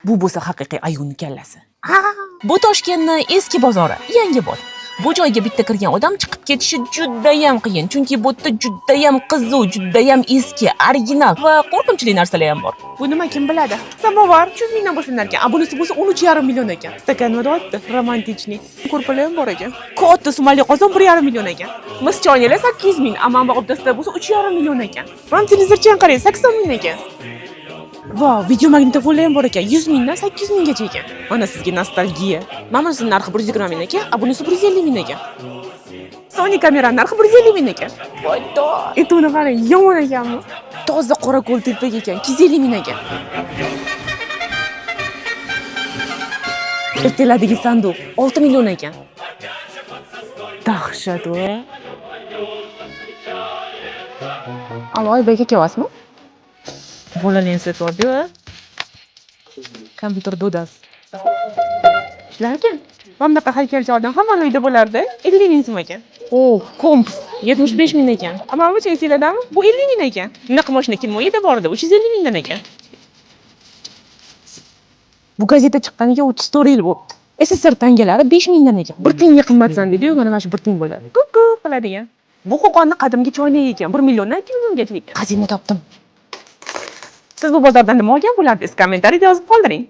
Bu bo'lsa haqiqiy ayolning kallasi. Bu Toshkentning eski bozori, yangi bor. Bu joyga bitta kirgan odam chiqib ketishi juda ham qiyin, chunki bu yerda juda ham qiziq, juda ham eski, original va qo'rqinchli narsalar ham bor. Bu nima kim biladi? Samovar 300 mingdan boshlanadi ekan, a bunisi bo'lsa 13,5 million ekan. Stakan vodovatda, romantichniy. Ko'rpalar ham bor ekan. Katta sumali qozon 1,5 million ekan. Mis choynalar 800 ming, ammo obdasta bo'lsa 3,5 million eqan. Ram televizorchi ham qarang, 80 ming ekan. Wow, video magnitofonlar ham bor ekan. 100 mingdan 800 minggacha ekan. Mana sizga nostalgiya. Mana bunisining narxi 120 ming ekan, a bunisi 150 ming ekan. Sony kamera narxi 150 ming ekan. Foyda. Etuni qarang, yomon ekanmi? Toza qora qo'l telpak ekan, 250 ming ekan. Erteladagi sanduq 6 million ekan. Dahshat va. Alo, Oybek aka emasmi? Bolalarning setvordi-ku. Kompyuter dodasi. Ishlar ekan. Mana bunaqa haykalcha odam hamma uyda bo'lardi. 50 ming so'm ekan. Oh, komp 75 ming ekan. Ammo bu chensiladami? Bu 50 ming ekan. Bunaqa mashina kim uyida bor edi? 350 mingdan ekan. Bu gazeta chiqqaniga 34 yil bo'ldi. SSR tangalari 5 mingdan ekan. 1 tiyinga qimmatsan dedi-yu, mana shu 1 tiyin bo'ladi. Kuku qiladigan. Bu qo'qonni qadimgi choynak ekan. 1 milliondan 2 milliongacha ekan. Xazina topdim. Siz bu bozordan nima olgan bo'lardingiz? Kommentariyda yozib qoldiring.